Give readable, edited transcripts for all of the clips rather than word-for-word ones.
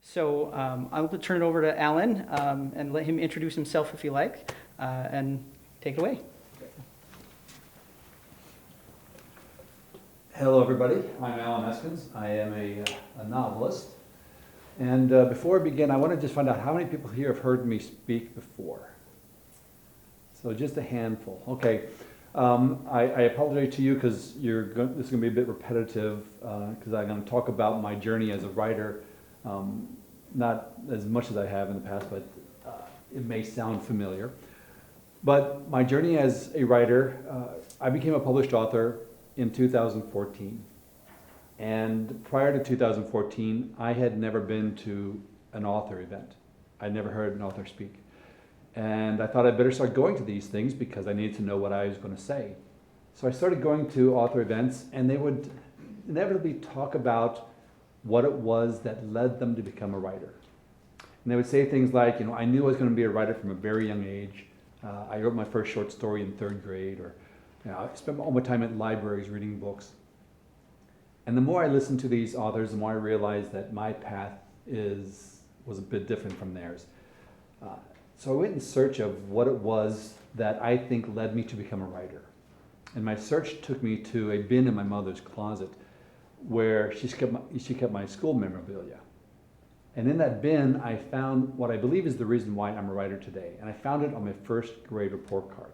So I'll turn it over to Alan and let him introduce himself if you like, and take it away. Hello everybody, I'm Allen Eskens. I am a novelist. And before I begin, I want to just find out how many people here have heard me speak before. So just a handful. Okay, I apologize to you because this is going to be a bit repetitive because I'm going to talk about my journey as a writer. Not as much as I have in the past, but it may sound familiar. But my journey as a writer, I became a published author in 2014. And prior to 2014, I had never been to an author event. I'd never heard an author speak. And I thought I'd better start going to these things because I needed to know what I was going to say. So I started going to author events, and they would inevitably talk about what it was that led them to become a writer. And they would say things like, I knew I was going to be a writer from a very young age. I wrote my first short story in 3rd grade, or I spent all my time at libraries reading books. And the more I listened to these authors, the more I realized that my path was a bit different from theirs. So I went in search of what it was that I think led me to become a writer. And my search took me to a bin in my mother's closet where she kept my school memorabilia. And in that bin, I found what I believe is the reason why I'm a writer today. And I found it on my 1st grade report card.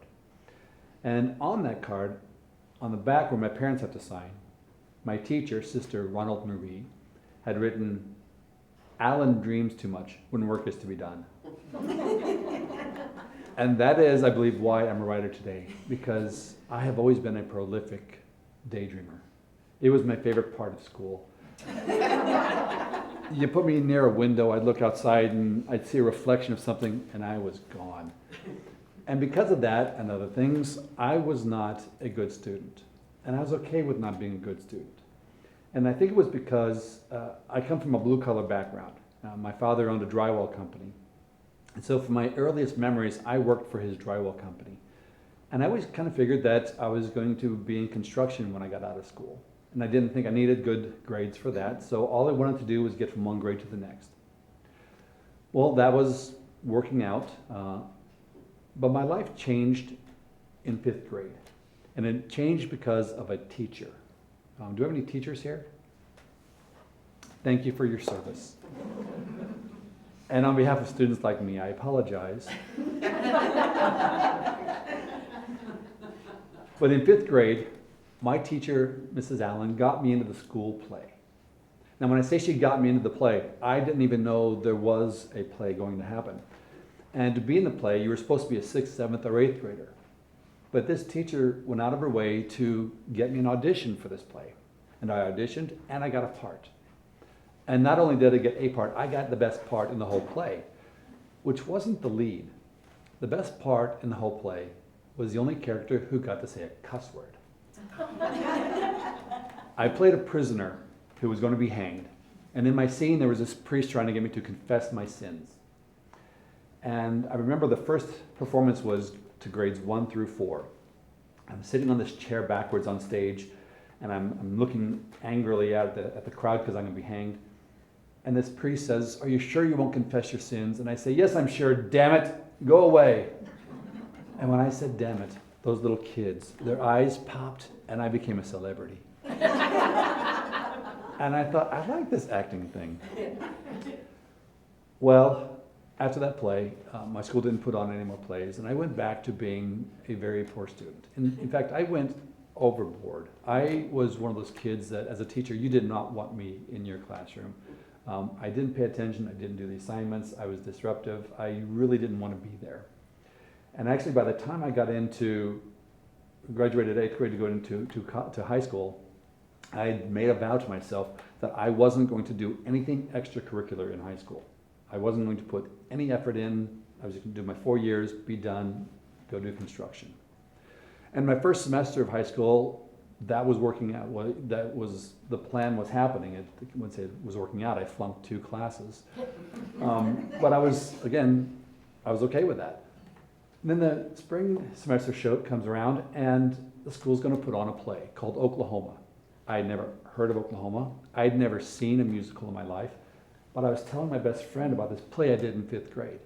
And on that card, on the back where my parents had to sign, my teacher, Sister Ronald Marie, had written, "Alan dreams too much when work is to be done." And that is, I believe, why I'm a writer today, because I have always been a prolific daydreamer. It was my favorite part of school. You put me near a window, I'd look outside and I'd see a reflection of something and I was gone. And because of that and other things, I was not a good student. And I was okay with not being a good student. And I think it was because I come from a blue-collar background. My father owned a drywall company. And so for my earliest memories, I worked for his drywall company. And I always kind of figured that I was going to be in construction when I got out of school. And I didn't think I needed good grades for that. So all I wanted to do was get from one grade to the next. Well, that was working out. But my life changed in 5th grade. And it changed because of a teacher. Do we have any teachers here? Thank you for your service. And on behalf of students like me, I apologize. But in 5th grade, my teacher, Mrs. Allen, got me into the school play. Now, when I say she got me into the play, I didn't even know there was a play going to happen. And to be in the play, you were supposed to be a 6th, 7th, or 8th grader. But this teacher went out of her way to get me an audition for this play. And I auditioned, and I got a part. And not only did I get a part, I got the best part in the whole play, which wasn't the lead. The best part in the whole play was the only character who got to say a cuss word. I played a prisoner who was going to be hanged. And in my scene, there was this priest trying to get me to confess my sins. And I remember the first performance was to grades 1 through 4. I'm sitting on this chair backwards on stage, and I'm looking angrily at the crowd because I'm going to be hanged. And this priest says, "Are you sure you won't confess your sins?" And I say, "Yes, I'm sure. Damn it, go away." And when I said "damn it," those little kids, their eyes popped, and I became a celebrity. And I thought, I like this acting thing. Well, after that play, my school didn't put on any more plays, and I went back to being a very poor student. In fact, I went overboard. I was one of those kids that, as a teacher, you did not want me in your classroom. I didn't pay attention. I didn't do the assignments. I was disruptive. I really didn't want to be there. And actually, by the time I graduated 8th grade to go into high school, I had made a vow to myself that I wasn't going to do anything extracurricular in high school. I wasn't going to put any effort in. I was going to do my 4 years, be done, go do construction. And my first semester of high school, that was working out. The plan was happening. I wouldn't say it was working out. I flunked 2 classes. But I was okay with that. And then the spring semester show comes around, and the school's going to put on a play called Oklahoma. I had never heard of Oklahoma. I'd never seen a musical in my life. but I was telling my best friend about this play I did in 5th grade.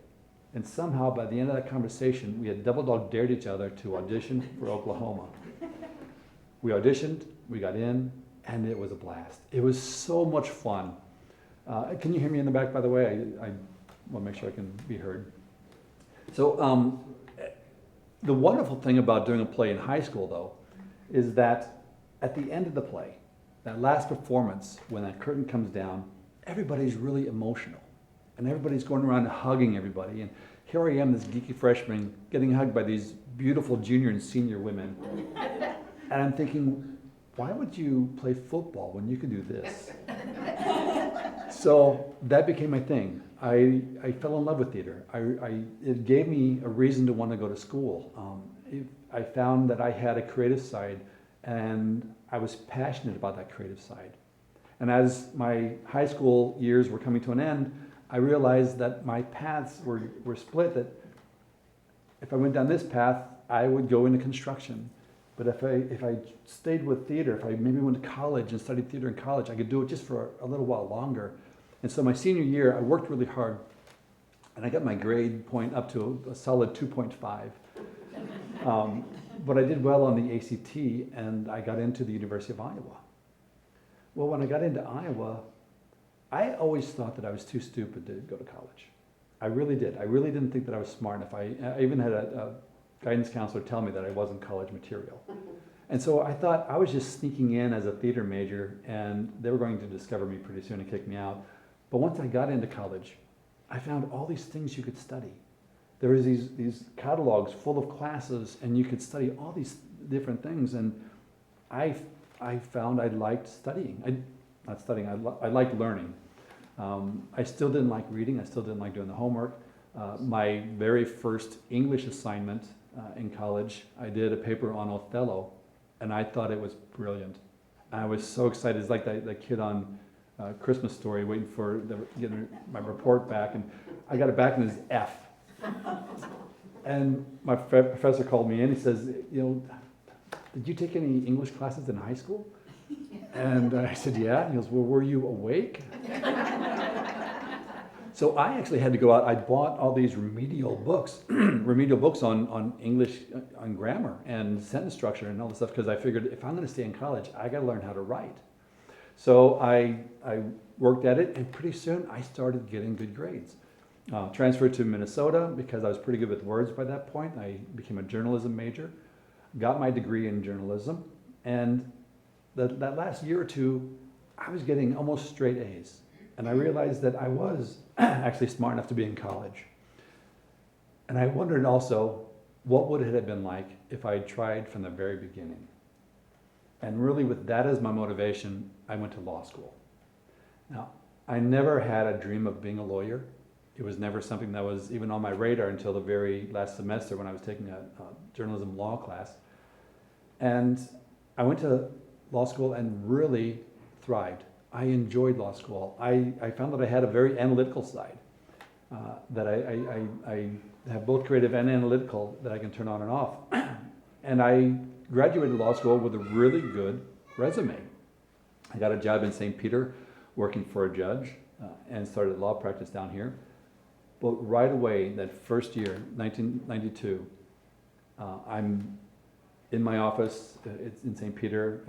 And somehow by the end of that conversation, we had double dog dared each other to audition for Oklahoma. We auditioned, we got in, and it was a blast. It was so much fun. Can you hear me in the back, by the way? I want to make sure I can be heard. So the wonderful thing about doing a play in high school, though, is that at the end of the play, that last performance, when that curtain comes down, everybody's really emotional. And everybody's going around hugging everybody. And here I am, this geeky freshman, getting hugged by these beautiful junior and senior women. And I'm thinking, why would you play football when you can do this? So that became my thing. I fell in love with theater. It gave me a reason to want to go to school. I found that I had a creative side, and I was passionate about that creative side. And as my high school years were coming to an end, I realized that my paths were split, that if I went down this path, I would go into construction. But if I stayed with theater, if I maybe went to college and studied theater in college, I could do it just for a little while longer. And so my senior year, I worked really hard, and I got my grade point up to a solid 2.5. But I did well on the ACT, and I got into the University of Iowa. Well, when I got into Iowa, I always thought that I was too stupid to go to college. I really did. I really didn't think that I was smart enough. I even had a guidance counselor tell me that I wasn't college material. And so I thought I was just sneaking in as a theater major, and they were going to discover me pretty soon and kick me out. But once I got into college, I found all these things you could study. There was these catalogs full of classes, and you could study all these different things. And I found I liked studying. I liked learning. I still didn't like reading. I still didn't like doing the homework. My very first English assignment in college, I did a paper on Othello, and I thought it was brilliant. I was so excited. It's like that kid on Christmas Story waiting for getting my report back, and I got it back and it was F. And my professor called me in. He says, did you take any English classes in high school? And I said, yeah. And he goes, well, were you awake? So I actually had to go out. I bought all these remedial books on English, on grammar and sentence structure and all this stuff, because I figured if I'm going to stay in college, I got to learn how to write. So I worked at it, and pretty soon I started getting good grades. Transferred to Minnesota because I was pretty good with words by that point. I became a journalism major, got my degree in journalism, and that last year or two, I was getting almost straight A's. And I realized that I was actually smart enough to be in college. And I wondered also, what would it have been like if I had tried from the very beginning? And really with that as my motivation, I went to law school. Now, I never had a dream of being a lawyer. It was never something that was even on my radar until the very last semester when I was taking a journalism law class. And I went to law school and really thrived. I enjoyed law school. I found that I had a very analytical side, that I have both creative and analytical that I can turn on and off. And I graduated law school with a really good resume. I got a job in St. Peter working for a judge and started law practice down here. But right away, that first year, 1992, I'm in my office. It's in St. Peter,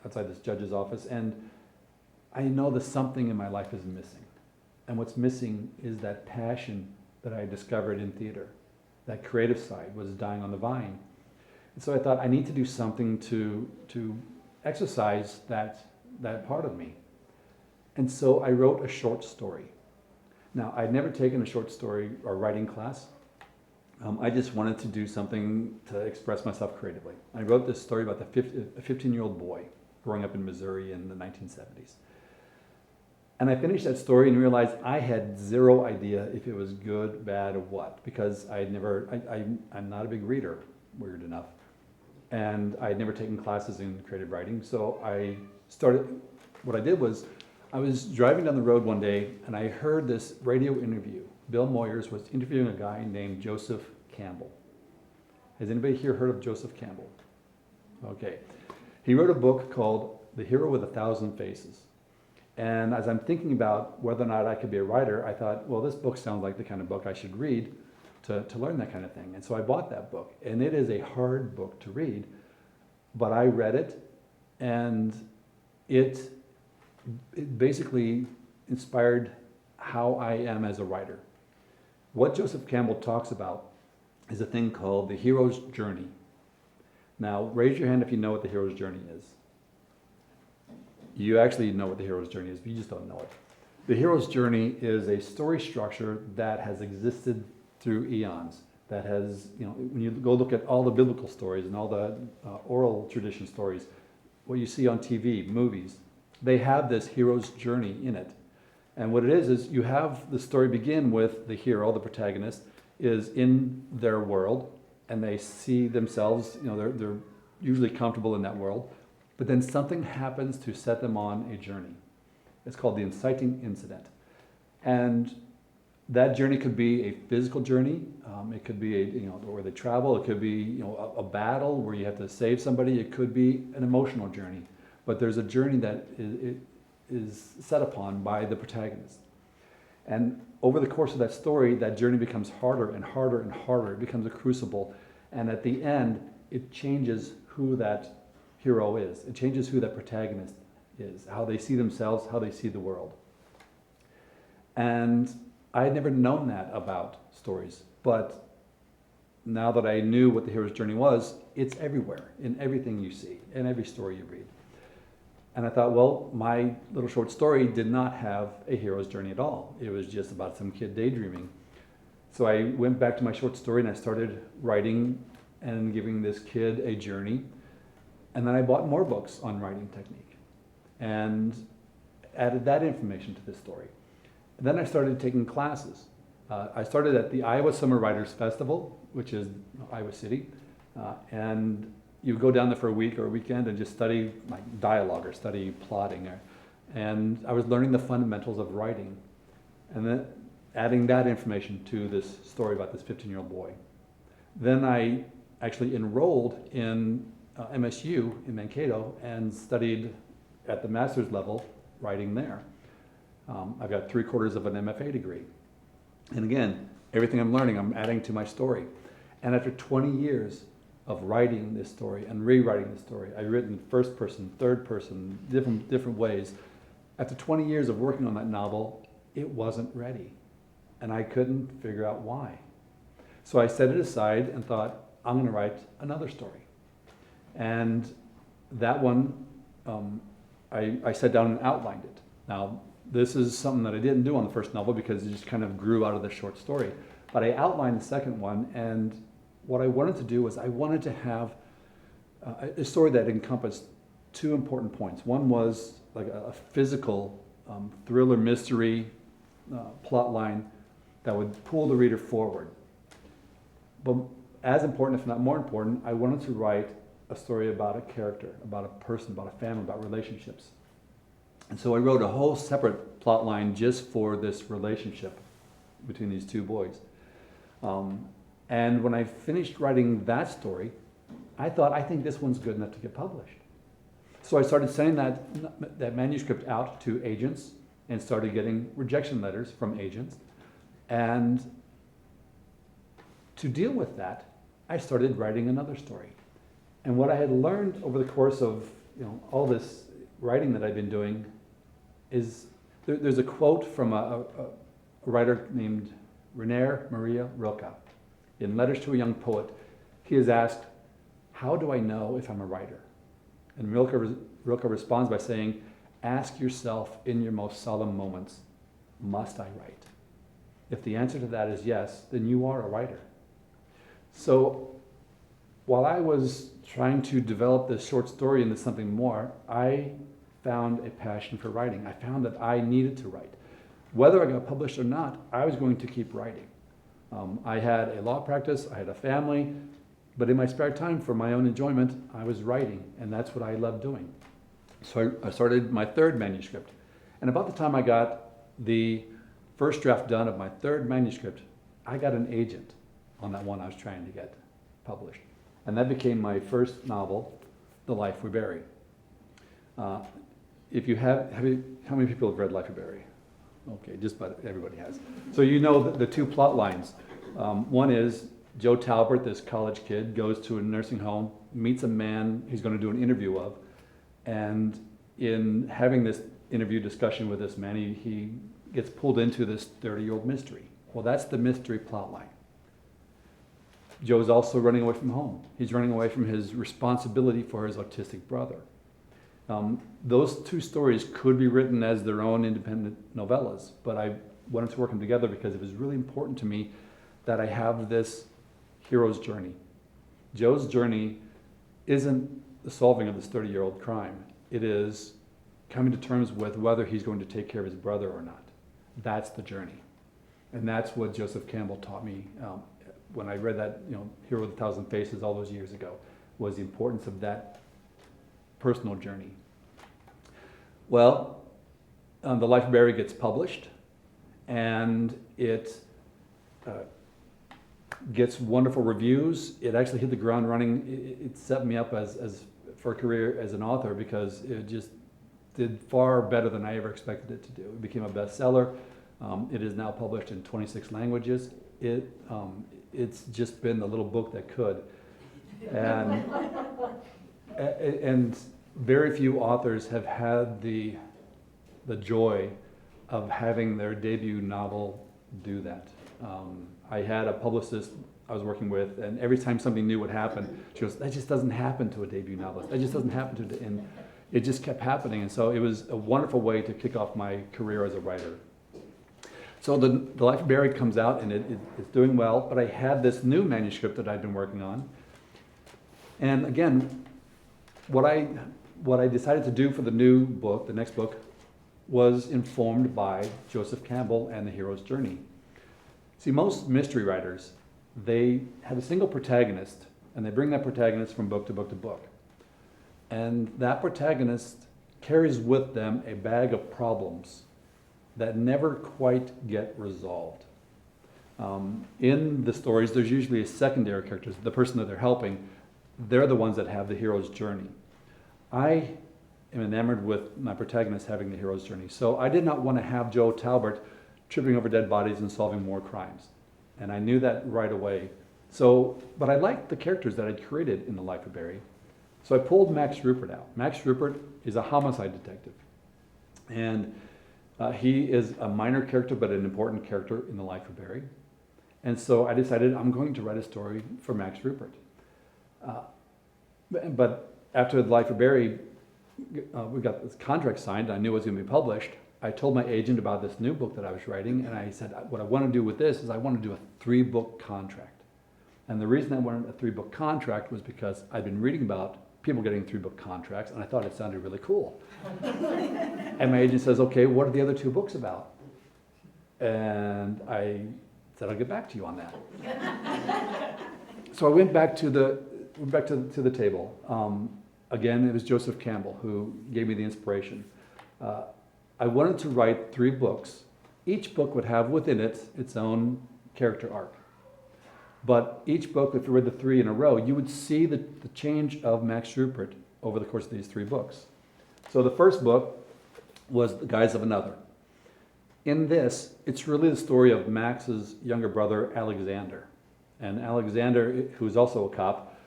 outside this judge's office, and I know that something in my life is missing. And what's missing is that passion that I discovered in theater. That creative side was dying on the vine. And so I thought, I need to do something to exercise that part of me. And so I wrote a short story. Now, I'd never taken a short story or writing class. I just wanted to do something to express myself creatively. I wrote this story about a 15-year-old boy growing up in Missouri in the 1970s. And I finished that story and realized I had zero idea if it was good, bad, or what, because I'm not a big reader, weird enough. And I had never taken classes in creative writing, so what I did was, I was driving down the road one day and I heard this radio interview. Bill Moyers was interviewing a guy named Joseph Campbell. Has anybody here heard of Joseph Campbell? Okay. He wrote a book called The Hero with 1,000 Faces. And as I'm thinking about whether or not I could be a writer, I thought, well, this book sounds like the kind of book I should read to learn that kind of thing. And so I bought that book. And it is a hard book to read, but I read it, and it basically inspired how I am as a writer. What Joseph Campbell talks about is a thing called the hero's journey. Now, raise your hand if you know what the hero's journey is. You actually know what the hero's journey is, but you just don't know it. The hero's journey is a story structure that has existed through eons. That has, when you go look at all the biblical stories and all the oral tradition stories, what you see on TV, movies, they have this hero's journey in it. And what it is you have the story begin with the hero, the protagonist, is in their world, and they see themselves, they're usually comfortable in that world, but then something happens to set them on a journey. It's called the Inciting Incident. And that journey could be a physical journey, it could be where they travel, it could be a battle where you have to save somebody, it could be an emotional journey. But there's a journey that is set upon by the protagonist. And over the course of that story, that journey becomes harder and harder and harder. It becomes a crucible. And at the end, it changes who that hero is. It changes who that protagonist is, how they see themselves, how they see the world. And I had never known that about stories. But now that I knew what the hero's journey was, it's everywhere, in everything you see, in every story you read. And I thought, well, my little short story did not have a hero's journey at all. It was just about some kid daydreaming. So I went back to my short story and I started writing and giving this kid a journey. And then I bought more books on writing technique and added that information to this story. And then I started taking classes. I started at the Iowa Summer Writers Festival, which is Iowa City, and you go down there for a week or a weekend and just study like dialogue or study plotting. And I was learning the fundamentals of writing and then adding that information to this story about this 15-year-old boy. Then I actually enrolled in MSU in Mankato and studied at the master's level writing there. I've got 3/4 of an MFA degree. And again, everything I'm learning, I'm adding to my story. And after 20 years of writing this story and rewriting this story, I've written first person, third person, different ways. After 20 years of working on that novel, it wasn't ready. And I couldn't figure out why. So I set it aside and thought, I'm going to write another story. And that one, I sat down and outlined it. Now, this is something that I didn't do on the first novel because it just kind of grew out of the short story. But I outlined the second one, and what I wanted to do was I wanted to have a story that encompassed two important points. One was like a physical thriller mystery plot line that would pull the reader forward. But as important, if not more important, I wanted to write a story about a character, about a person, about a family, about relationships. And so I wrote a whole separate plot line just for this relationship between these two boys. And when I finished writing that story, I thought, I think this one's good enough to get published. So I started sending that manuscript out to agents and started getting rejection letters from agents. And to deal with that, I started writing another story. And what I had learned over the course of all this writing that I've been doing is there's a quote from a writer named Rainer Maria Rilke. In Letters to a Young Poet, he is asked, how do I know if I'm a writer? And Rilke responds by saying, ask yourself in your most solemn moments, must I write? If the answer to that is yes, then you are a writer. So while I was trying to develop this short story into something more, I found a passion for writing. I found that I needed to write. Whether I got published or not, I was going to keep writing. I had a law practice, I had a family, but in my spare time for my own enjoyment, I was writing, and that's what I loved doing. So I started my third manuscript. And about the time I got the first draft done of my third manuscript, I got an agent on that one I was trying to get published. And that became my first novel, The Life We Bury. if you how many people have read Life of Barry? Okay, just about everybody has. So you know the two plot lines. One is Joe Talbert, this college kid, goes to a nursing home, meets a man he's going to do an interview of, and in having this interview discussion with this man, he gets pulled into this 30-year-old mystery. Well, that's the mystery plot line. Joe's also running away from home. He's running away from his responsibility for his autistic brother. Those two stories could be written as their own independent novellas, but I wanted to work them together because it was really important to me that I have this hero's journey. Joe's journey isn't the solving of this 30-year-old crime. It is coming to terms with whether he's going to take care of his brother or not. That's the journey. And that's what Joseph Campbell taught me when I read that, Hero with a Thousand Faces all those years ago, was the importance of that personal journey. Well, The Life of Barry gets published, and it gets wonderful reviews. It actually hit the ground running. It set me up as for a career as an author because it just did far better than I ever expected it to do. It became a bestseller. It is now published in 26 languages. It's just been the little book that could. And very few authors have had the joy of having their debut novel do that. I had a publicist I was working with, and every time something new would happen, she goes, "That just doesn't happen to a debut novelist. That just doesn't happen to," and it just kept happening. And so it was a wonderful way to kick off my career as a writer. So the Life of Barry comes out, and it's doing well, but I had this new manuscript that I'd been working on. And again, what I decided to do for the new book, the next book, was informed by Joseph Campbell and the hero's journey. See, most mystery writers, they have a single protagonist, and they bring that protagonist from book to book to book. And that protagonist carries with them a bag of problems that never quite get resolved. In the stories, there's usually a secondary character, the person that they're helping. They're the ones that have the hero's journey. I am enamored with my protagonist having the hero's journey. So I did not want to have Joe Talbert tripping over dead bodies and solving more crimes. And I knew that right away. But I liked the characters that I'd created in The Life of Barry. So I pulled Max Rupert out. Max Rupert is a homicide detective. And he is a minor character, but an important character in The Life of Barry. And so I decided I'm going to write a story for Max Rupert. But after The Life of Barry, we got this contract signed, I knew it was going to be published. I told my agent about this new book that I was writing, and I said, what I want to do with this is I want to do a 3-book contract. And the reason I wanted a 3-book contract was because I'd been reading about people getting 3-book contracts, and I thought it sounded really cool. And my agent says, okay, what are the other 2 books about? And I said, I'll get back to you on that. So I went back to the table. Again, it was Joseph Campbell who gave me the inspiration. I wanted to write 3 books. Each book would have within it its own character arc. But each book, if you read the 3 in a row, you would see the change of Max Rupert over the course of these 3 books. So the first book was The Guise of Another. In this, it's really the story of Max's younger brother, Alexander. And Alexander, who's also a cop,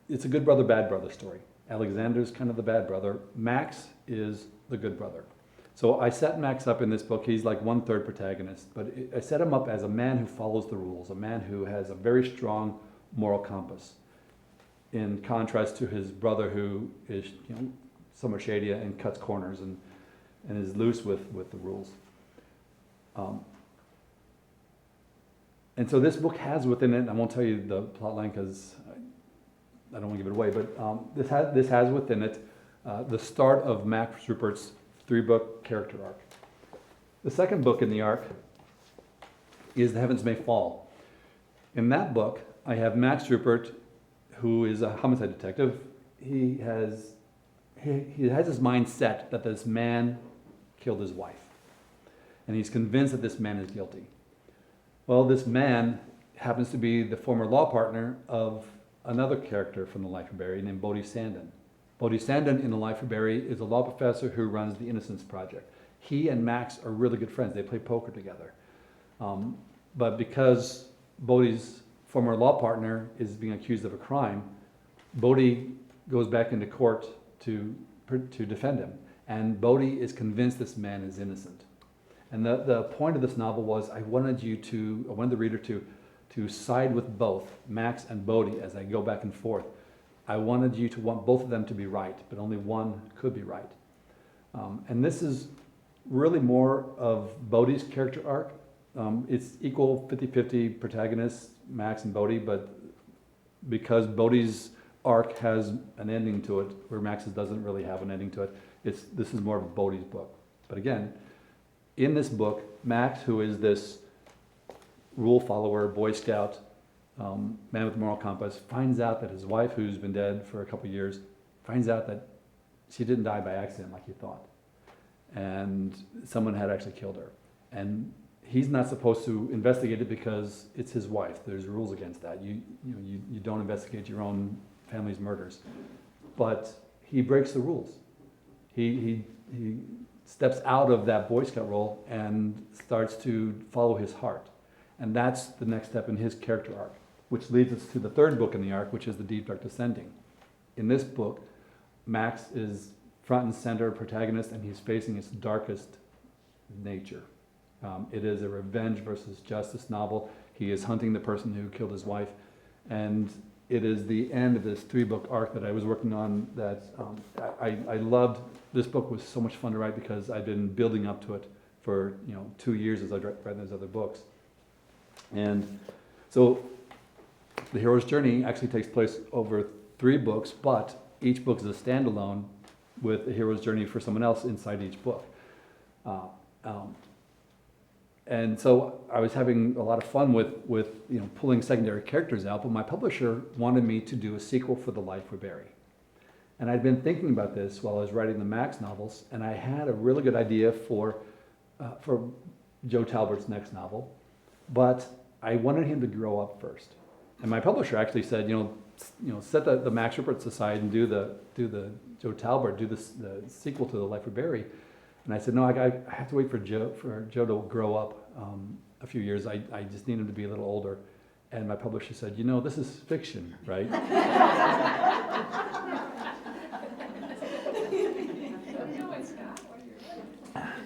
it's a good brother, bad brother story. Alexander's kind of the bad brother. Max is the good brother. So I set Max up in this book. He's like 1/3 protagonist, but I set him up as a man who follows the rules, a man who has a very strong moral compass, in contrast to his brother who is somewhat shady and cuts corners and is loose with the rules. And so this book has within it, I won't tell you the plot line because I don't want to give it away, but this has within it the start of Max Rupert's 3-book character arc. The second book in the arc is The Heavens May Fall. In that book, I have Max Rupert, who is a homicide detective. He has his mind set that this man killed his wife, and he's convinced that this man is guilty. Well, this man happens to be the former law partner of another character from The Life of Barry named Bodie Sandon. Bodhi Sandin in The Life of Barry is a law professor who runs the Innocence Project. He and Max are really good friends. They play poker together. But because Bodhi's former law partner is being accused of a crime, Bodhi goes back into court to defend him. And Bodhi is convinced this man is innocent. And the point of this novel was I wanted the reader to side with both Max and Bodhi as I go back and forth. I wanted you to want both of them to be right, but only one could be right. And this is really more of Bodhi's character arc. It's equal 50-50 protagonists, Max and Bodhi, but because Bodhi's arc has an ending to it, where Max's doesn't really have an ending to it, this is more of Bodhi's book. But again, in this book, Max, who is this rule follower, Boy Scout, man with moral compass, finds out that his wife, who's been dead for a couple of years, finds out that she didn't die by accident like he thought. And someone had actually killed her. And he's not supposed to investigate it because it's his wife. There's rules against that. You don't investigate your own family's murders. But he breaks the rules. He steps out of that Boy Scout role and starts to follow his heart. And that's the next step in his character arc, which leads us to the third book in the arc, which is The Deep Dark Descending. In this book, Max is front and center protagonist, and he's facing his darkest nature. It is a revenge versus justice novel. He is hunting the person who killed his wife, and it is the end of this 3-book arc that I was working on that I loved. This book was so much fun to write because I'd been building up to it for 2 years as I read those other books. And so the hero's journey actually takes place over 3 books, but each book is a standalone with a hero's journey for someone else inside each book. And so I was having a lot of fun with pulling secondary characters out, but my publisher wanted me to do a sequel for The Life of Barry. And I'd been thinking about this while I was writing the Max novels, and I had a really good idea for Joe Talbert's next novel, but I wanted him to grow up first. And my publisher actually said, set the Max Rupperts aside and do the Joe Talbert, do the sequel to The Life of Barry. And I said, no, I have to wait for Joe to grow up a few years. I just need him to be a little older. And my publisher said, this is fiction, right?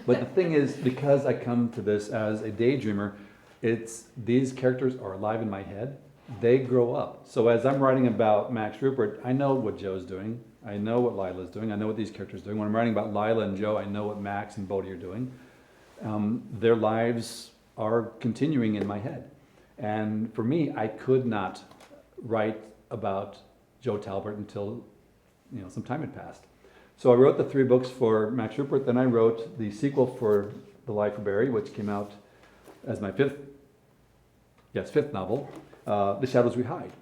But the thing is, because I come to this as a daydreamer, these characters are alive in my head. They grow up. So as I'm writing about Max Rupert, I know what Joe's doing. I know what Lila's doing. I know what these characters are doing. When I'm writing about Lila and Joe, I know what Max and Bodhi are doing. Their lives are continuing in my head. And for me, I could not write about Joe Talbert until some time had passed. So I wrote the 3 books for Max Rupert. Then I wrote the sequel for The Life of Barry, which came out as my fifth novel, The Shadows We Hide.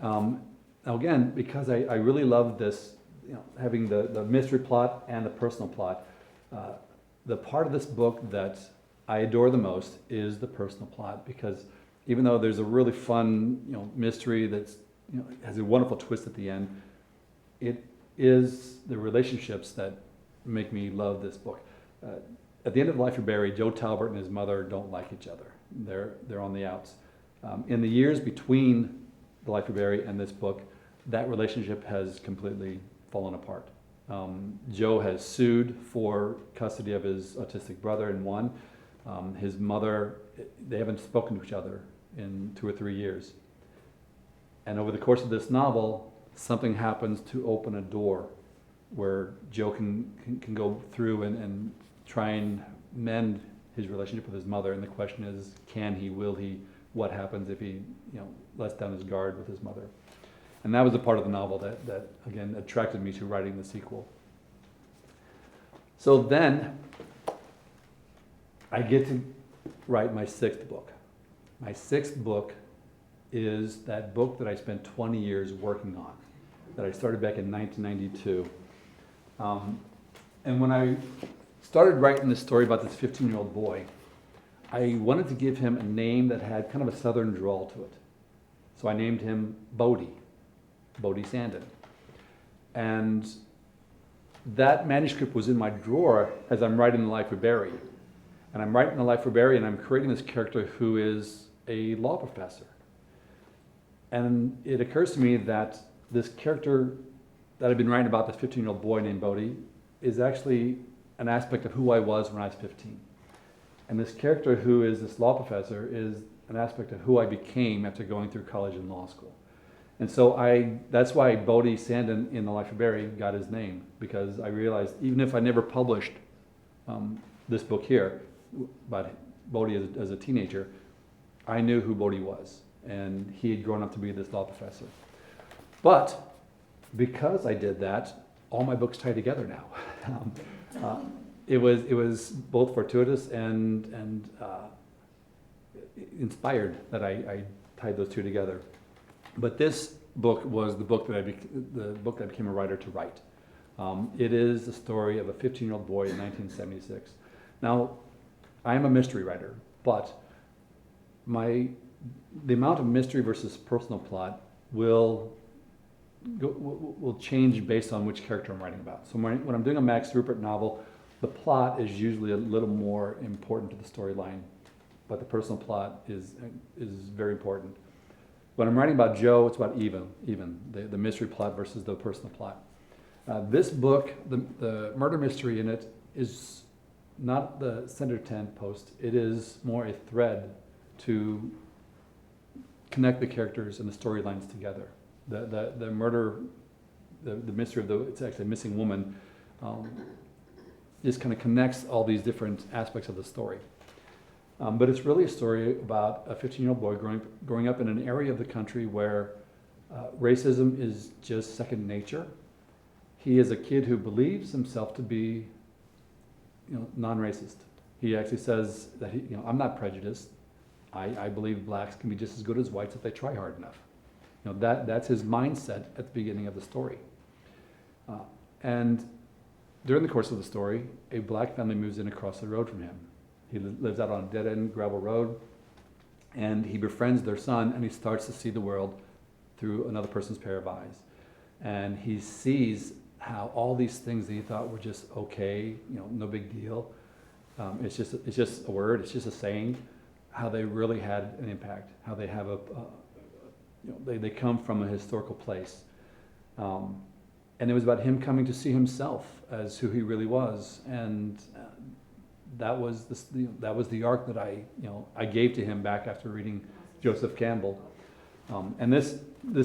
Now again, because I really love this, having the mystery plot and the personal plot, the part of this book that I adore the most is the personal plot, because even though there's a really fun, mystery that's, has a wonderful twist at the end, it is the relationships that make me love this book. At the end of Life of Barry, Joe Talbert and his mother don't like each other. They're on the outs. In the years between The Life of Barry and this book, that relationship has completely fallen apart. Joe has sued for custody of his autistic brother and won. His mother, they haven't spoken to each other in 2 or 3 years. And over the course of this novel, something happens to open a door where Joe can go through and try and mend his relationship with his mother. And the question is, can he, will he, what happens if he lets down his guard with his mother? And that was the part of the novel that again, attracted me to writing the sequel. So then, I get to write my 6th book. My 6th book is that book that I spent 20 years working on, that I started back in 1992. And when I started writing this story about this 15-year-old boy, I wanted to give him a name that had kind of a southern drawl to it. So I named him Bodhi Sandin. And that manuscript was in my drawer as I'm writing The Life of Barry. And I'm writing The Life of Barry, and I'm creating this character who is a law professor. And it occurs to me that this character that I've been writing about, this 15-year-old boy named Bodie, is actually an aspect of who I was when I was 15. And this character who is this law professor is an aspect of who I became after going through college and law school. And so that's why Bodie Sandin in The Life of Barry got his name, because I realized even if I never published this book here about Bodie as a teenager, I knew who Bodie was, and he had grown up to be this law professor. But because I did that, all my books tie together now. It was both fortuitous and inspired that I tied those two together. But this book was the book that I became a writer to write. It is the story of a 15-year-old boy in 1976. Now, I am a mystery writer, but the amount of mystery versus personal plot will change based on which character I'm writing about. So when I'm doing a Max Rupert novel, the plot is usually a little more important to the storyline, but the personal plot is very important. When I'm writing about Joe, it's about even the mystery plot versus the personal plot. This book, the murder mystery in it is not the center tent post. It is more a thread to connect the characters and the storylines together. The murder, the mystery of it's actually a missing woman, just kind of connects all these different aspects of the story. But it's really a story about a 15-year-old boy growing up in an area of the country where racism is just second nature. He is a kid who believes himself to be, non-racist. He actually says that I'm not prejudiced. I believe blacks can be just as good as whites if they try hard enough. That's his mindset at the beginning of the story. And during the course of the story, a black family moves in across the road from him. He lives out on a dead-end gravel road, and he befriends their son, and he starts to see the world through another person's pair of eyes. And he sees how all these things that he thought were just okay, no big deal. It's just a word, it's just a saying, how they really had an impact, how they have they come from a historical place. And it was about him coming to see himself as who he really was, and that was the arc that I gave to him back after reading Joseph Campbell. And this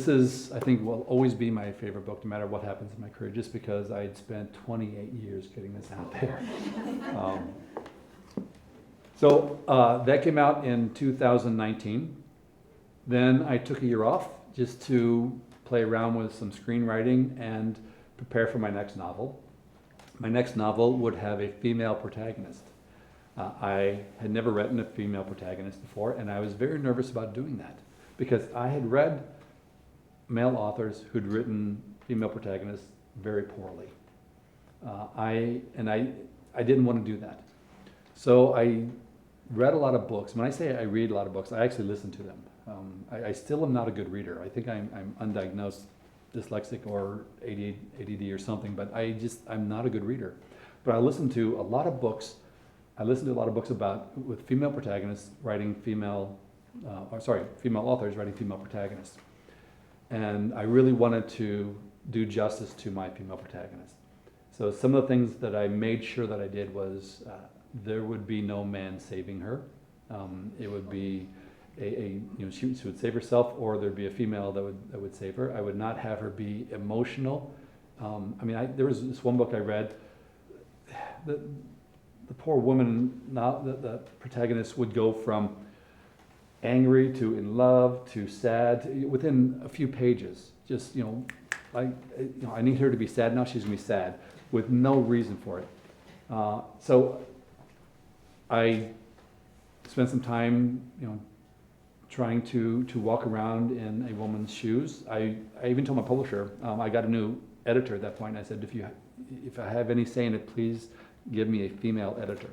is, I think, will always be my favorite book, no matter what happens in my career, just because I had spent 28 years getting this out there. So that came out in 2019. Then I took a year off just to play around with some screenwriting and prepare for my next novel. My next novel would have a female protagonist. I had never written a female protagonist before, and I was very nervous about doing that because I had read male authors who'd written female protagonists very poorly. I didn't want to do that. So I read a lot of books. When I say I read a lot of books, I actually listen to them. I still am not a good reader. I think I'm undiagnosed dyslexic or ADD or something, but I'm not a good reader. But I listen to a lot of books. I listen to a lot of books with female protagonists writing female authors writing female protagonists. And I really wanted to do justice to my female protagonist. So some of the things that I made sure that I did was there would be no man saving her. It would be she would save herself, or there'd be a female that would save her. I would not have her be emotional. There was this one book I read. The poor woman, the protagonist, would go from angry to in love to sad within a few pages. Just I need her to be sad now. She's gonna be sad with no reason for it. So I spent some time, trying to walk around in a woman's shoes. I even told my publisher, I got a new editor at that point. I said, if I have any say in it, please give me a female editor,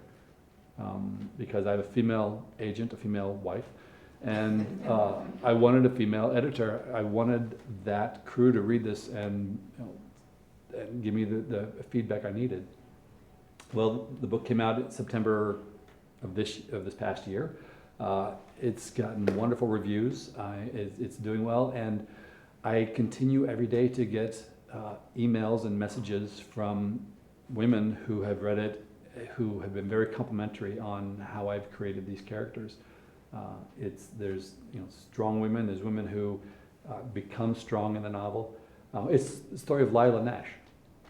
because I have a female agent, a female wife, and I wanted a female editor. I wanted that crew to read this and and give me the feedback I needed. Well, the book came out in September of this past year. It's gotten wonderful reviews. It's doing well, and I continue every day to get emails and messages from women who have read it, who have been very complimentary on how I've created these characters. There's strong women. There's women who become strong in the novel. It's the story of Lila Nash.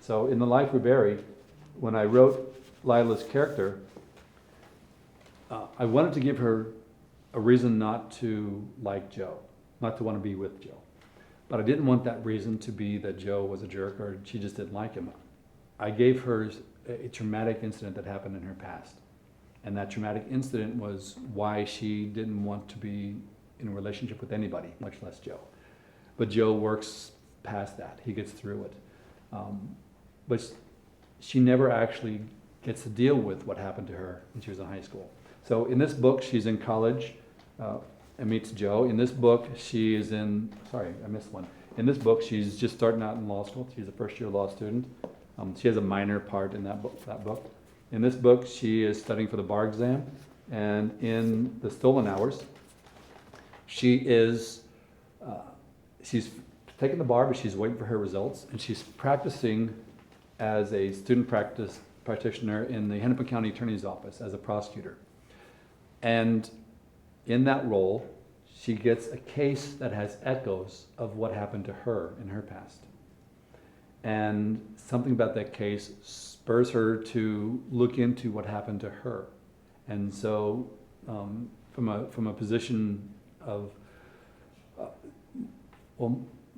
So in The Life We Bury, when I wrote Lila's character, I wanted to give her a reason not to like Joe, not to want to be with Joe. But I didn't want that reason to be that Joe was a jerk or she just didn't like him. I gave her a traumatic incident that happened in her past. And that traumatic incident was why she didn't want to be in a relationship with anybody, much less Joe. But Joe works past that. He gets through it. But she never actually gets to deal with what happened to her when she was in high school. So in this book, she's in college and meets Joe. In this book, she is in, sorry, I missed one. In this book, she's just starting out in law school. She's a first-year law student. She has a minor part in that book. In this book, she is studying for the bar exam. And in The Stolen Hours, she's taken the bar, but she's waiting for her results. And she's practicing as a student practitioner in the Hennepin County Attorney's Office as a prosecutor. And in that role, she gets a case that has echoes of what happened to her in her past. And something about that case spurs her to look into what happened to her. And so from a position of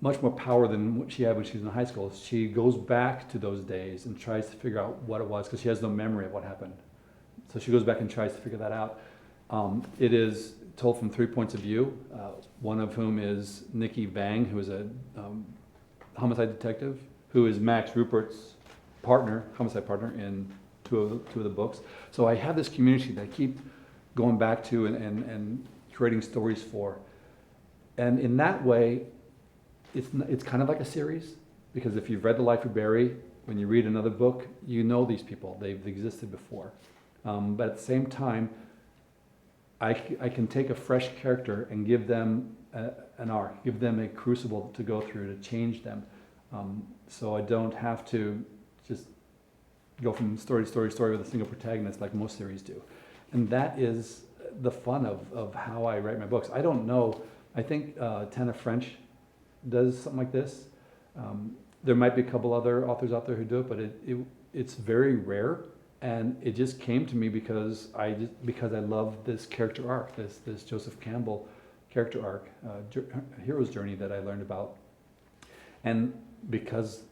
much more power than what she had when she was in high school, she goes back to those days and tries to figure out what it was, because she has no memory of what happened. So she goes back and tries to figure that out. It is told from 3 points of view, one of whom is Nikki Vang, who is a homicide detective, who is Max Rupert's partner, homicide partner, in two of the books. So I have this community that I keep going back to and creating stories for. And in that way, it's kind of like a series, because if you've read The Life We Bury, when you read another book, you know these people. They've existed before. But at the same time, I can take a fresh character and give them an arc, give them a crucible to go through to change them. So I don't have to just go from story to story with a single protagonist like most series do. And that is the fun of how I write my books. I don't know, I think Tana French does something like this. There might be a couple other authors out there who do it, but it's very rare. And it just came to me because I love this character arc, this Joseph Campbell character arc, hero's journey that I learned about. And because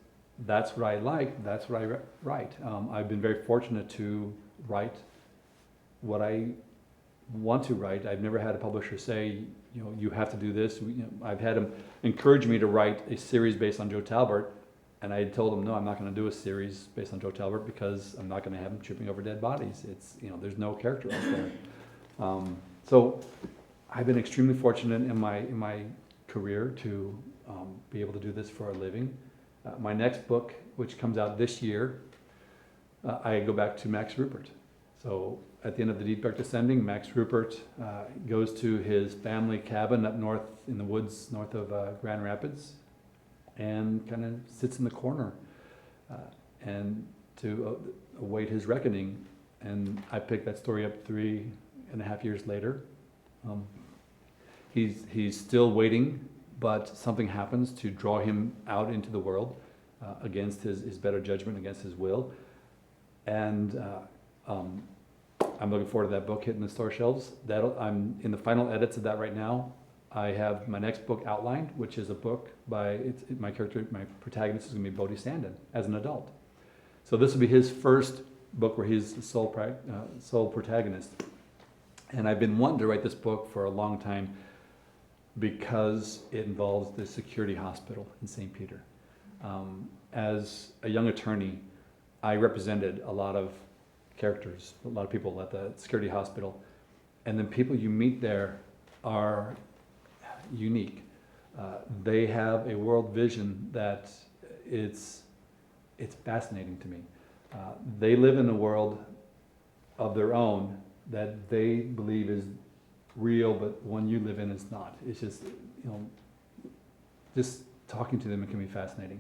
that's what I like, that's what I write. I've been very fortunate to write what I want to write. I've never had a publisher say, you have to do this. I've had them encourage me to write a series based on Joe Talbot, and I told them, no, I'm not going to do a series based on Joe Talbot because I'm not going to have him tripping over dead bodies. It's, there's no character out there. So I've been extremely fortunate in my career to be able to do this for a living. My next book, which comes out this year, I go back to Max Rupert. So at the end of The Deep Dark Descending, Max Rupert goes to his family cabin up north in the woods north of Grand Rapids and kind of sits in the corner and to await his reckoning. And I picked that story up 3.5 years later. He's still waiting, but something happens to draw him out into the world against his better judgment, against his will. And I'm looking forward to that book hitting the store shelves. I'm in the final edits of that right now. I have my next book outlined, which is a book by my protagonist is going to be Bodhi Standen as an adult. So this will be his first book where he's the sole protagonist. And I've been wanting to write this book for a long time because it involves the security hospital in St. Peter. As a young attorney, I represented a lot of characters, a lot of people at the security hospital, and the people you meet there are unique. They have a world vision that it's it's fascinating to me. They live in a world of their own that they believe is real, but one you live in is not. It's just, just talking to them, it can be fascinating.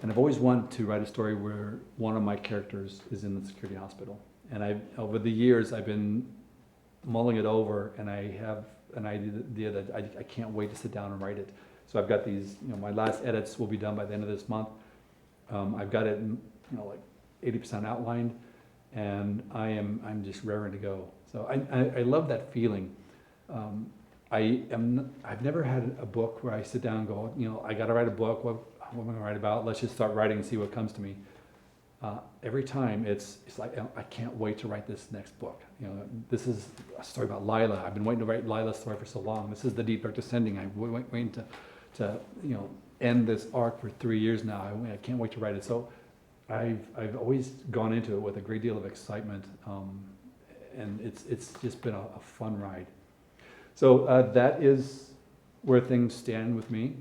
And I've always wanted to write a story where one of my characters is in the security hospital. And over the years, I've been mulling it over, and I have an idea that I can't wait to sit down and write it. So I've got these, my last edits will be done by the end of this month. I've got it, like 80% outlined, and I'm just raring to go. So I love that feeling. I've never had a book where I sit down and go, I got to write a book. What am I going to write about? Let's just start writing and see what comes to me. Every time it's like, I can't wait to write this next book. This is a story about Lila. I've been waiting to write Lila's story for so long. This is the Deep Dark Descending. I've been waiting to end this arc for 3 years now. I can't wait to write it. So I've always gone into it with a great deal of excitement, and it's just been a fun ride. So that is where things stand with me.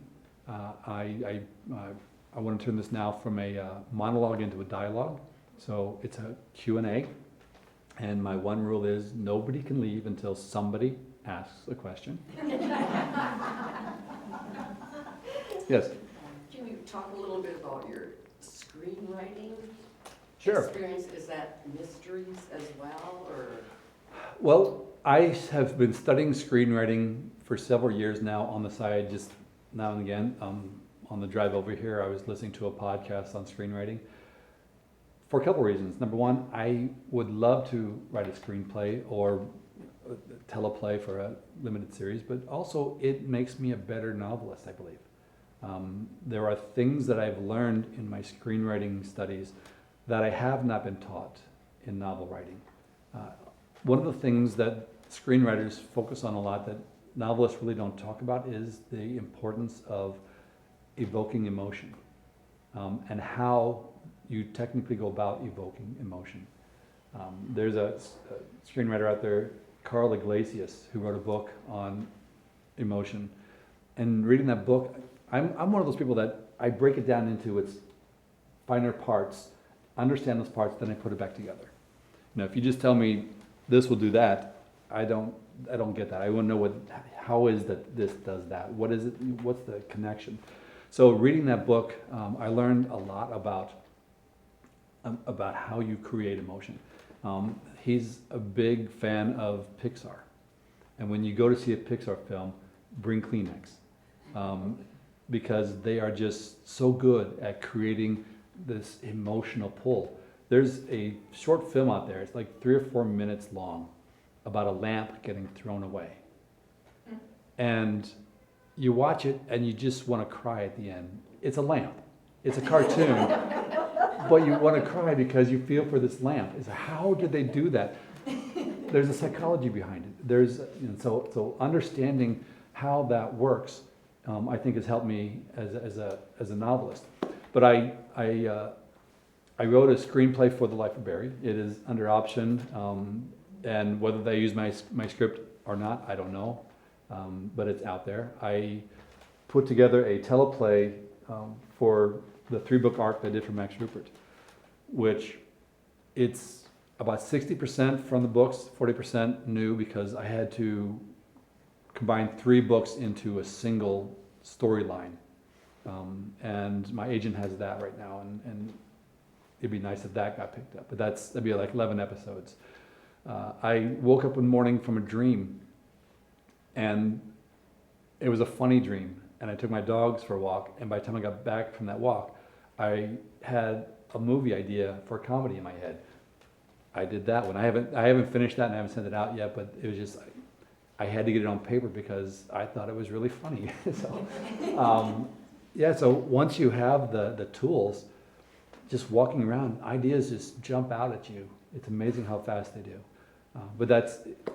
I want to turn this now from a monologue into a dialogue. So it's a Q&A, and my one rule is nobody can leave until somebody asks a question. Yes? Can you talk a little bit about your screenwriting Sure. experience? Is that mysteries as well, or? Well, I have been studying screenwriting for several years now on the side, just now and again. On the drive over here, I was listening to a podcast on screenwriting for a couple reasons. Number one, I would love to write a screenplay or a teleplay for a limited series, but also it makes me a better novelist, I believe. There are things that I've learned in my screenwriting studies that I have not been taught in novel writing. One of the things that screenwriters focus on a lot that novelists really don't talk about is the importance of evoking emotion, and how you technically go about evoking emotion. There's a screenwriter out there, Carl Iglesias, who wrote a book on emotion. And reading that book, I'm one of those people that I break it down into its finer parts, understand those parts, then I put it back together. If you just tell me this will do that, I don't get that. I want to know how is that this does that? What is it? What's the connection? So reading that book, I learned a lot about how you create emotion. He's a big fan of Pixar. And when you go to see a Pixar film, bring Kleenex. Because they are just so good at creating this emotional pull. There's a short film out there, it's like 3 or 4 minutes long, about a lamp getting thrown away. And you watch it and you just want to cry at the end. It's a lamp. It's a cartoon. But you want to cry because you feel for this lamp. How did they do that? There's a psychology behind it. So understanding how that works, I think has helped me as a novelist. But I wrote a screenplay for The Life of Barry. It is under option, and whether they use my script or not, I don't know. But it's out there. I put together a teleplay for the 3-book arc that I did for Max Rupert, which it's about 60% from the books, 40% new, because I had to combine 3 books into a single storyline. And my agent has that right now, and it'd be nice if that got picked up. But that'd be like 11 episodes. I woke up one morning from a dream, and it was a funny dream. And I took my dogs for a walk, and by the time I got back from that walk, I had a movie idea for a comedy in my head. I did that one. I haven't finished that, and I haven't sent it out yet, but it was just, I had to get it on paper because I thought it was really funny. So once you have the tools, just walking around, ideas just jump out at you. It's amazing how fast they do. But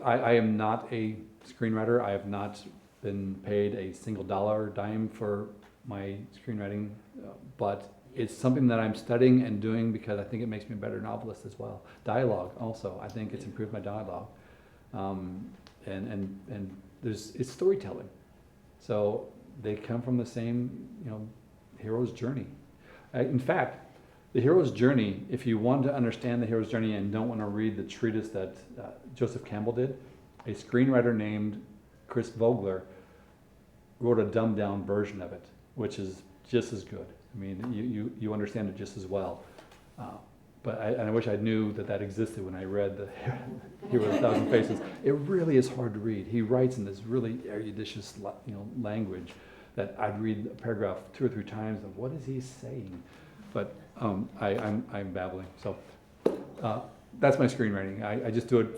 I am not a screenwriter. I have not been paid a single dollar or dime for my screenwriting, but it's something that I'm studying and doing because I think it makes me a better novelist as well. Dialogue also, I think it's improved my dialogue. And it's storytelling. So they come from the same, hero's journey. In fact, the hero's journey, if you want to understand the hero's journey and don't want to read the treatise that Joseph Campbell did, a screenwriter named Chris Vogler wrote a dumbed down version of it, which is just as good. I mean, you understand it just as well. But I wish I knew that existed when I read the Hero of a Thousand Faces. It really is hard to read. He writes in this really eruditious, language that I'd read a paragraph 2 or 3 times and what is he saying? But I'm babbling. So that's my screenwriting. I just do it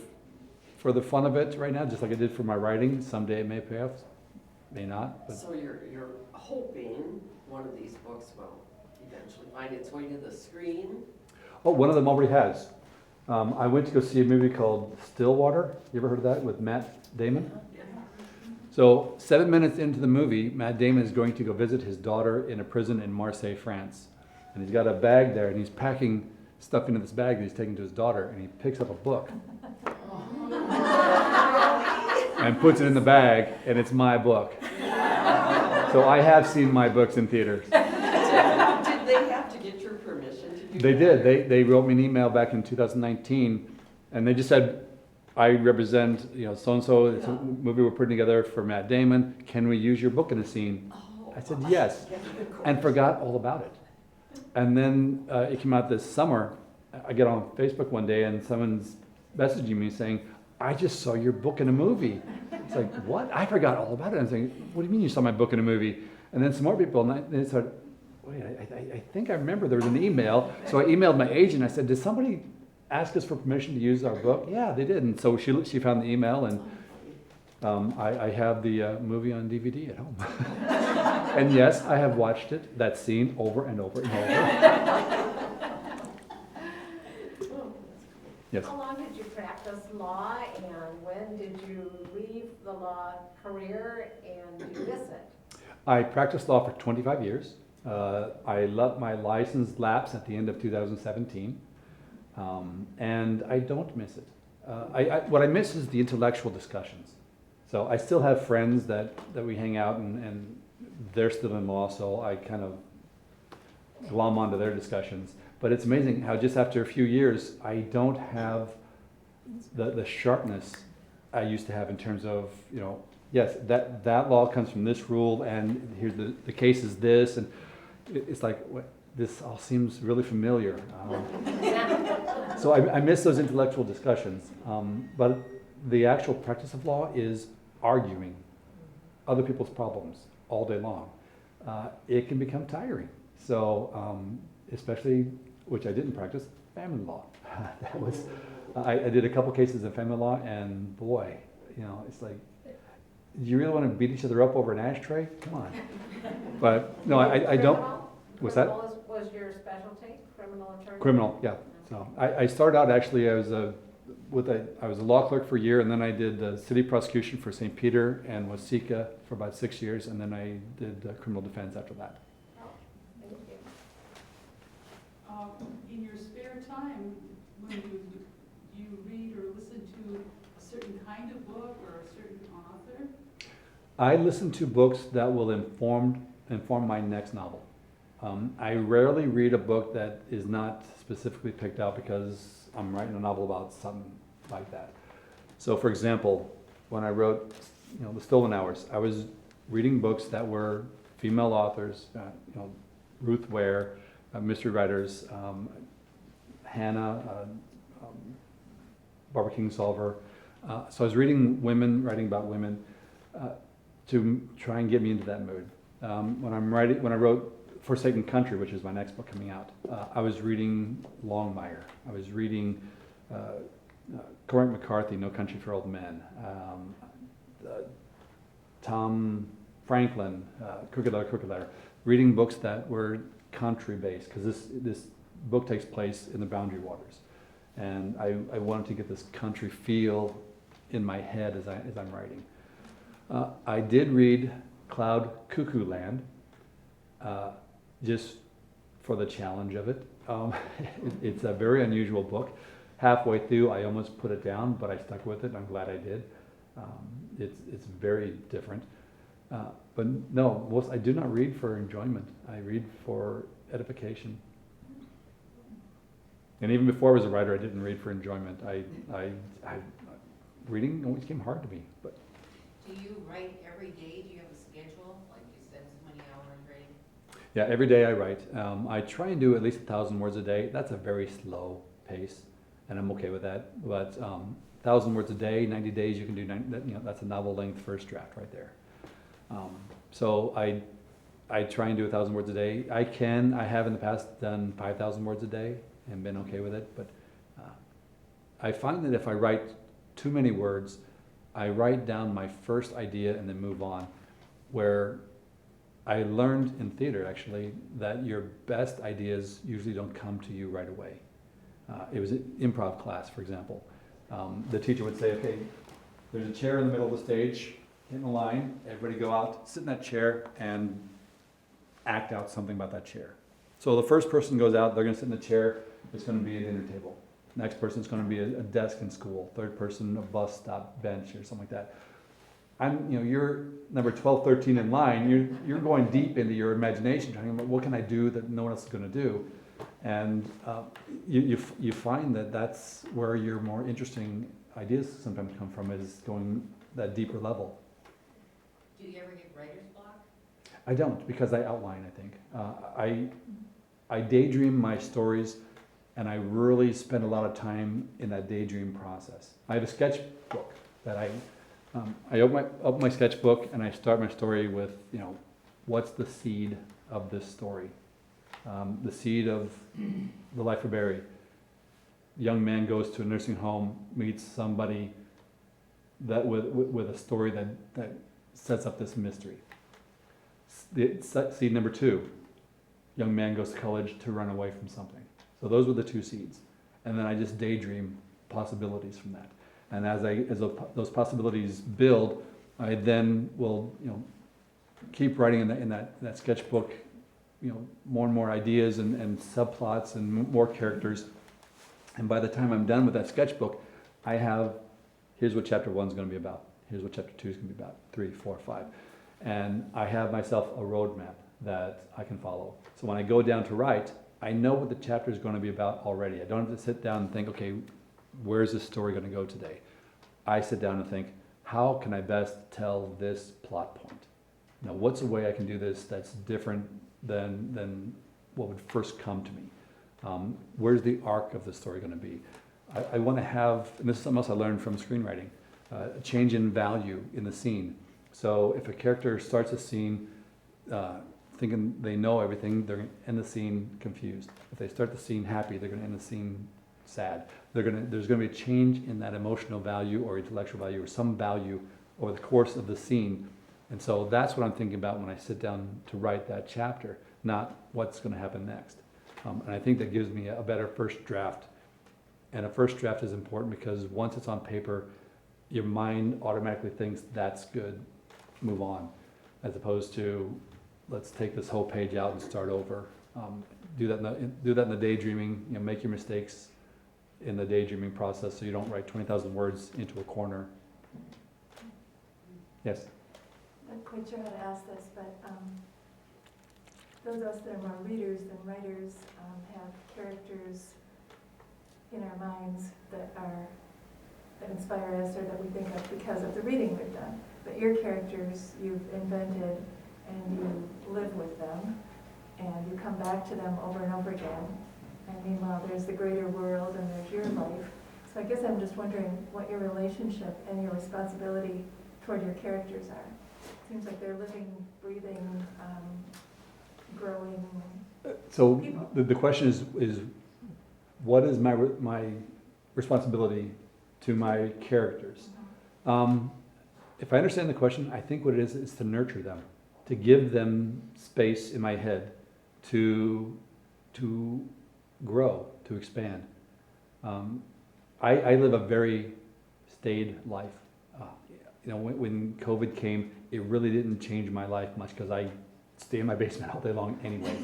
for the fun of it right now, just like I did for my writing. Someday it may pay off, may not. But. So you're hoping one of these books will eventually find its way to the screen? Oh, one of them already has. I went to go see a movie called Stillwater. You ever heard of that, with Matt Damon? Yeah. So 7 minutes into the movie, Matt Damon is going to go visit his daughter in a prison in Marseille, France. And he's got a bag there, and he's packing stuff into this bag that he's taking to his daughter, and he picks up a book. And puts it in the bag, and it's my book. So I have seen my books in theaters. Did they have to get your permission to do They that? did. They wrote me an email back in 2019, and they just said, I represent, so-and-so, it's a movie we're putting together for Matt Damon. Can we use your book in a scene? Oh, I said yes, and forgot all about it. And then it came out this summer. I get on Facebook one day, and someone's messaging me saying, I just saw your book in a movie. It's like, what? I forgot all about it. I'm saying, what do you mean you saw my book in a movie? And then some more people, and they started, wait, I think I remember there was an email. So I emailed my agent. I said, did somebody ask us for permission to use our book? Yeah, they did. And so she found the email, and I have the movie on DVD at home. And yes, I have watched it, that scene, over and over and over. Yes. How long did you practice law, and when did you leave the law career, and did you miss it? I practiced law for 25 years. I let my license lapse at the end of 2017, and I don't miss it. What I miss is the intellectual discussions. So I still have friends that we hang out, and they're still in law, so I kind of glom onto their discussions. But it's amazing how just after a few years, I don't have the sharpness I used to have in terms of, yes, that law comes from this rule, and here's the case is this, and it's like, this all seems really familiar. So I miss those intellectual discussions. But the actual practice of law is arguing other people's problems all day long. It can become tiring. So especially, which I didn't practice, family law. That was, I did a couple cases of family law, and boy, it's like, do you really want to beat each other up over an ashtray? Come on. But no, I don't. What's that? Criminal was your specialty, criminal attorney? Criminal, yeah. So I started out actually, I was a law clerk for a year, and then I did the city prosecution for St. Peter and Waseca for about 6 years, and then I did criminal defense after that. Oh, thank you. In your spare time, when you read or listen to a certain kind of book or a certain author? I listen to books that will inform my next novel. I rarely read a book that is not specifically picked out because I'm writing a novel about something like that. So for example, when I wrote The Stolen Hours, I was reading books that were female authors, Ruth Ware, mystery writers, Hannah, Barbara Kingsolver. So I was reading women, writing about women, to try and get me into that mood. When I wrote Forsaken Country, which is my next book coming out, I was reading Longmire. I was reading Cormac McCarthy, No Country for Old Men. Tom Franklin, Crooked Letter. Reading books that were country-based, because this book takes place in the Boundary Waters, and I wanted to get this country feel in my head as I'm writing. I did read Cloud Cuckoo Land, just for the challenge of it. It's a very unusual book. Halfway through, I almost put it down, but I stuck with it, and I'm glad I did. It's very different. But no, I do not read for enjoyment. I read for edification. And even before I was a writer, I didn't read for enjoyment. Reading always came hard to me, but Do you write every day? Do you have a schedule? Like you said, so many hours writing? yeah, every day I write. I try and do at least 1,000 words a day. That's a very slow pace, and I'm okay with that. But 1,000 words a day, 90 days, you can do that's a novel length first draft right there. So I try and do 1,000 words a day. I have in the past done 5,000 words a day and been okay with it. But I find that if I write too many words, I write down my first idea and then move on. Where I learned in theater actually that your best ideas usually don't come to you right away. It was an improv class, for example. The teacher would say, okay, there's a chair in the middle of the stage, get in a line, everybody go out, sit in that chair, and act out something about that chair. So the first person goes out, they're gonna sit in the chair, it's gonna be a dinner table. Next person's gonna be a desk in school. Third person, a bus stop bench or something like that. You're number 12, 13 in line, you're going deep into your imagination, trying to, what can I do that no one else is gonna do? And you find that that's where your more interesting ideas sometimes come from, is going that deeper level. Do you ever get writer's block? I don't, because I outline, I think. I daydream my stories, and I really spend a lot of time in that daydream process. I have a sketchbook that I open my sketchbook and I start my story with, what's the seed of this story? The seed of The Life of Barry. Young man goes to a nursing home, meets somebody that with a story that sets up this mystery. Seed number 2, young man goes to college to run away from something. So those were the 2 seeds. And then I just daydream possibilities from that. And as those possibilities build, I then will, keep writing in that sketchbook, more and more ideas and subplots and more characters. And by the time I'm done with that sketchbook, I have, here's what chapter 1 is going to be about. Here's what chapter 2 is going to be about, 3, 4, 5. And I have myself a roadmap that I can follow. So when I go down to write, I know what the chapter is going to be about already. I don't have to sit down and think, okay, where's this story going to go today? I sit down and think, how can I best tell this plot point? What's a way I can do this that's different than what would first come to me? Where's the arc of the story going to be? I want to have, and this is something else I learned from screenwriting, a change in value in the scene. So if a character starts a scene thinking they know everything, they're going to end the scene confused. If they start the scene happy, they're going to end the scene sad. There's going to be a change in that emotional value or intellectual value or some value over the course of the scene. And so that's what I'm thinking about when I sit down to write that chapter, not what's going to happen next. And I think that gives me a better first draft. And a first draft is important because once it's on paper, your mind automatically thinks that's good, move on, as opposed to let's take this whole page out and start over. Do that in the daydreaming. Make your mistakes in the daydreaming process so you don't write 20,000 words into a corner. Yes. I'm not quite sure how to ask this, but those of us that are more readers than writers have characters in our minds that inspire us or that we think of because of the reading we've done. But your characters you've invented and you live with them and you come back to them over and over again. And meanwhile, there's the greater world and there's your life. So I guess I'm just wondering what your relationship and your responsibility toward your characters are. Seems like they're living, breathing, growing So people. the question is what is my responsibility to my characters? If I understand the question, I think what it is to nurture them, to give them space in my head to grow, to expand. I live a very staid life. When COVID came, it really didn't change my life much because I stay in my basement all day long anyway.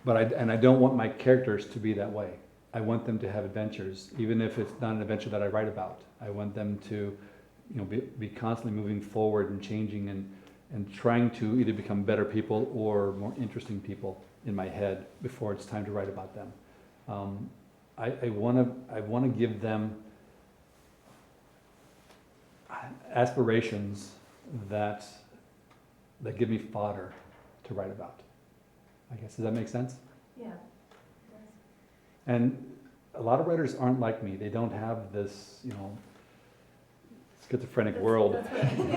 But I don't want my characters to be that way. I want them to have adventures, even if it's not an adventure that I write about. I want them to, be constantly moving forward and changing and trying to either become better people or more interesting people in my head before it's time to write about them. I wanna give them aspirations that give me fodder to write about. I guess, does that make sense? Yeah. And a lot of writers aren't like me. They don't have this, schizophrenic world. That's what I mean.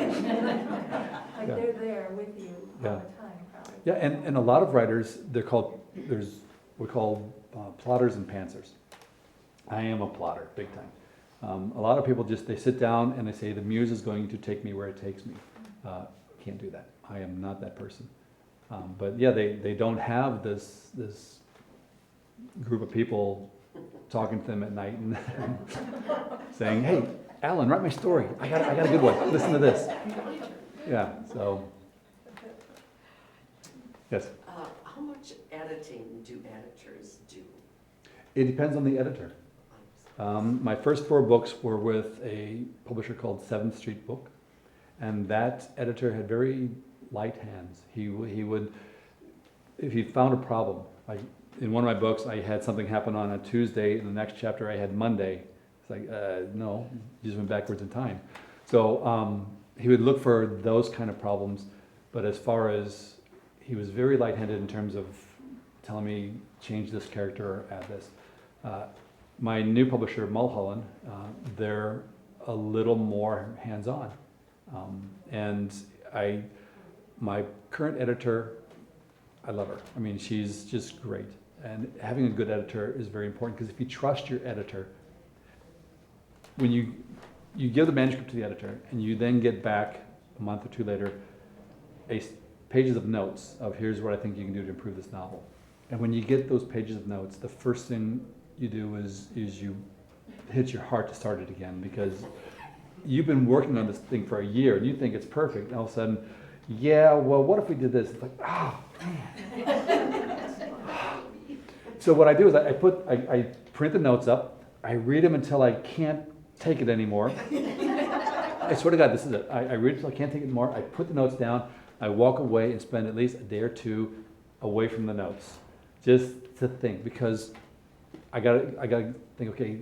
Like Yeah. they're there with you all Yeah. the time, probably. Yeah, and a lot of writers, we're called plotters and pantsers. I am a plotter, big time. A lot of people they sit down and they say, the muse is going to take me where it takes me. Can't do that. I am not that person. But yeah, they don't have this group of people talking to them at night and saying, hey, Alan, write my story. I got a good one. Listen to this. Yeah, so, yes. How much editing do editors do? It depends on the editor. My first 4 books were with a publisher called 7th Street Book, and that editor had very light hands. He would, if he found a problem, like in one of my books, I had something happen on a Tuesday, in the next chapter I had Monday. It's like, no, you just went backwards in time. So he would look for those kind of problems, but as far as, he was very light-handed in terms of telling me, change this character or add this. My new publisher, Mulholland, they're a little more hands-on. And my current editor, I love her. I mean, she's just great. And having a good editor is very important, because if you trust your editor, when you give the manuscript to the editor and you then get back a month or 2 later pages of notes of here's what I think you can do to improve this novel. And when you get those pages of notes, the first thing you do is you hit your heart to start it again, because you've been working on this thing for a year and you think it's perfect, and all of a sudden, yeah, well, what if we did this? It's like, man. So what I do is I print the notes up, I read them until I can't take it anymore. I swear to God, this is it. I read it until I can't take it anymore. I put the notes down, I walk away and spend at least a day or 2 away from the notes, just to think, because I gotta think, okay,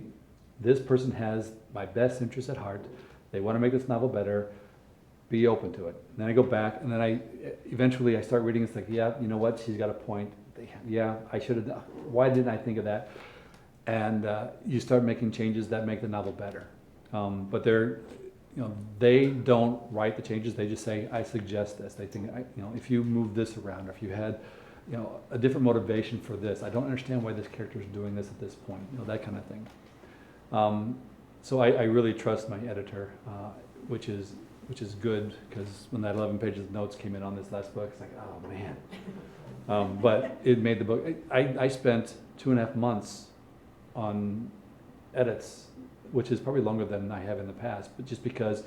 this person has my best interest at heart. They want to make this novel better. Be open to it. And then I go back, and then eventually I start reading. It's like, yeah, you know what? She's got a point. Yeah, I should have. Why didn't I think of that? And you start making changes that make the novel better. But they don't write the changes. They just say, I suggest this. They think, if you move this around, or if you had, a different motivation for this. I don't understand why this character is doing this at this point. That kind of thing. So I really trust my editor, which is good, because when that 11 pages of notes came in on this last book, it's like, oh man. But it made the book. I spent 2.5 months on edits, which is probably longer than I have in the past, but just because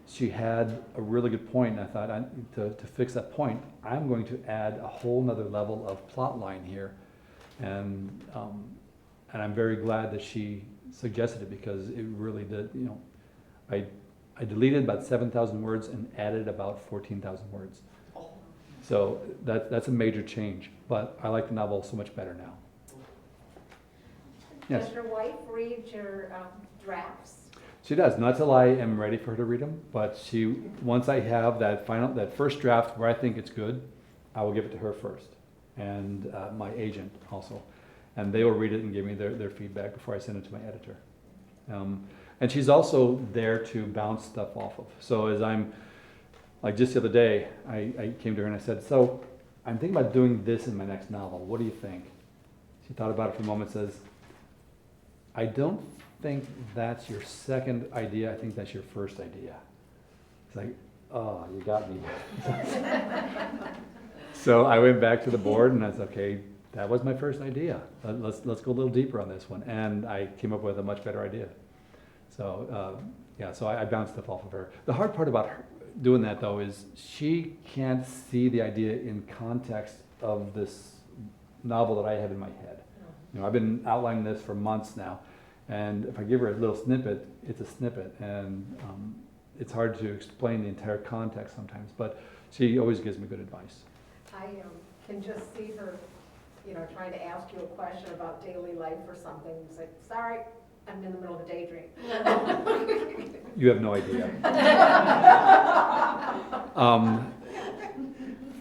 she had a really good point, and I thought to fix that point, I'm going to add a whole nother level of plot line here. And I'm very glad that she suggested it, because it really did, I deleted about 7,000 words and added about 14,000 words. So that's a major change, but I like the novel so much better now. Yes? Does your wife read your drafts? She does, not till I am ready for her to read them, but once I have that first draft where I think it's good, I will give it to her first, and my agent also. And they will read it and give me their feedback before I send it to my editor. And she's also there to bounce stuff off of. So as I'm, like just the other day, I came to her and I said, so I'm thinking about doing this in my next novel. What do you think? She thought about it for a moment and says, I don't think that's your second idea. I think that's your first idea. It's like, oh, you got me. So I went back to the board and I said, okay, that was my first idea. Let's go a little deeper on this one. And I came up with a much better idea. So so I bounced stuff off of her. The hard part about her doing that, though, is she can't see the idea in context of this novel that I have in my head. I've been outlining this for months now, and if I give her a little snippet, it's a snippet, and it's hard to explain the entire context sometimes, but she always gives me good advice. I can just see her trying to ask you a question about daily life or something, it's like, sorry, I'm in the middle of a daydream. You have no idea.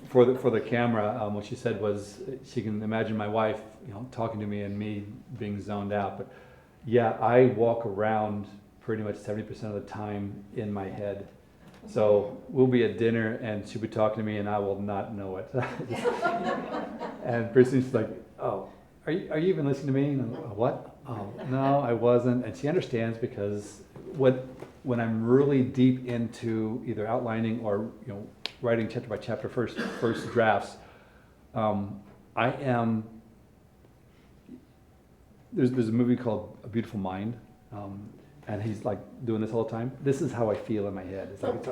For the camera, what she said was she can imagine my wife, talking to me and me being zoned out. But yeah, I walk around pretty much 70% of the time in my head. So we'll be at dinner and she'll be talking to me and I will not know it. And pretty soon she's like, "Oh, are you even listening to me?" And I'm like, "What? Oh, no, I wasn't." And she understands because when I'm really deep into either outlining or writing chapter by chapter first drafts, I am. There's a movie called A Beautiful Mind, and he's like doing this all the time. This is how I feel in my head. It's like,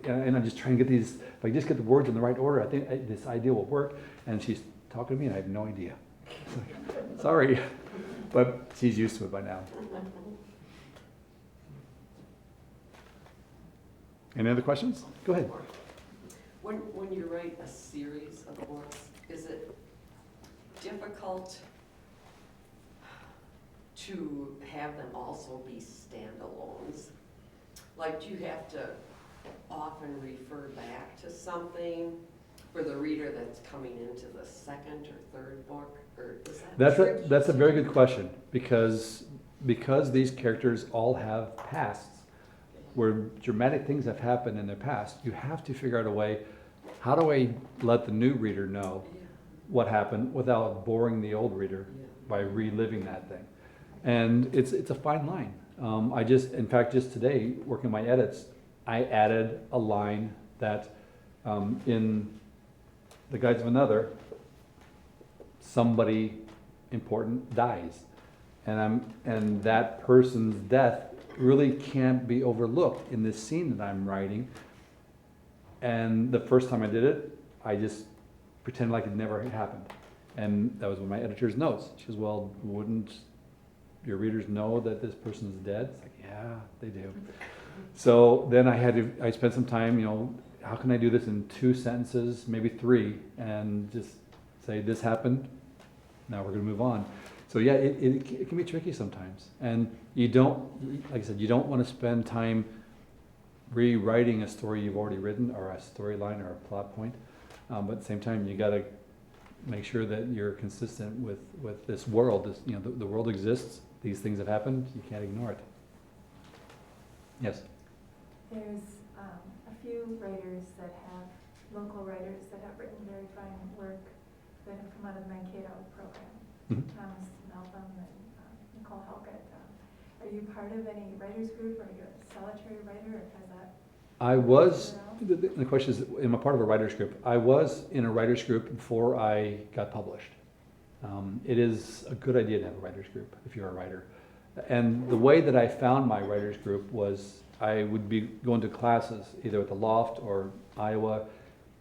and I'm just trying to get these. If I just get the words in the right order, I think this idea will work. And she's talking to me, and I have no idea. Sorry, but she's used to it by now. Any other questions? Go ahead. When you write a series of books, is it difficult to have them also be standalones? Like, do you have to often refer back to something for the reader that's coming into the second or third book, or is that That's a very good question, because these characters all have pasts where dramatic things have happened in their past. You have to figure out a way, how do I let the new reader know what happened without boring the old reader by reliving that thing? And it's a fine line. In fact, just today, working my edits, I added a line that in The Guides of Another, somebody important dies. And that person's death really can't be overlooked in this scene that I'm writing. And the first time I did it, I just pretended like it never had happened. And that was one of my editor's notes. She goes, "Well, wouldn't your readers know that this person's dead?" It's like, yeah, they do. So then I spent some time, how can I do this in 2 sentences, maybe 3, and just say, this happened, now we're gonna move on. So yeah, it can be tricky sometimes. And you don't, like I said, you don't want to spend time rewriting a story you've already written, or a storyline, or a plot point. But at the same time, you gotta make sure that you're consistent with this world. The world exists, these things have happened, you can't ignore it. Yes? There's a few writers local writers that have written very fine work that have come out of the Mankato program. Mhm. Thomas Malcolm and Nicole Halkett. Are you part of any writers group, or are you a solitary writer, or has that? I was, the question is, am I part of a writer's group? I was in a writer's group before I got published. It is a good idea to have a writer's group if you're a writer. And the way that I found my writer's group was I would be going to classes, either at the Loft or Iowa,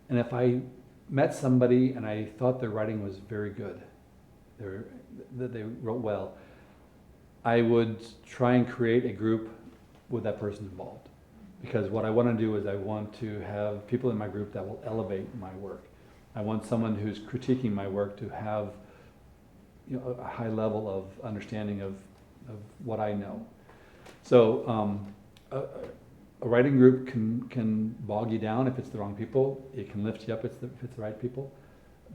and if I met somebody and I thought their writing was very good, that they wrote well, I would try and create a group with that person involved. Because what I want to do is I want to have people in my group that will elevate my work. I want someone who's critiquing my work to have a high level of understanding of what I know. So a writing group can bog you down if it's the wrong people. It can lift you up if it's the right people.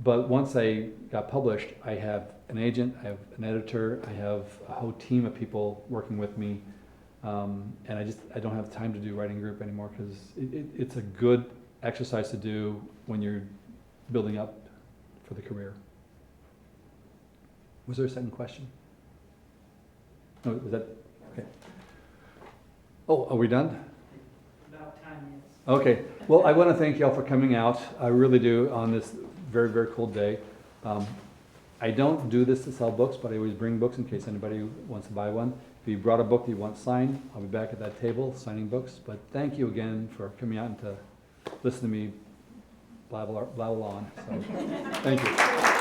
But once I got published, I have an agent, I have an editor, I have a whole team of people working with me. And I don't have time to do writing group anymore, because it's a good exercise to do when you're building up for the career. Was there a second question? No, was that, okay. Oh, are we done? About time, yes. Okay, well, I want to thank y'all for coming out. I really do, on this very, very cold day. I don't do this to sell books, but I always bring books in case anybody wants to buy one. If you brought a book that you want signed, I'll be back at that table signing books. But thank you again for coming out and to listen to me blabble on. So, thank you.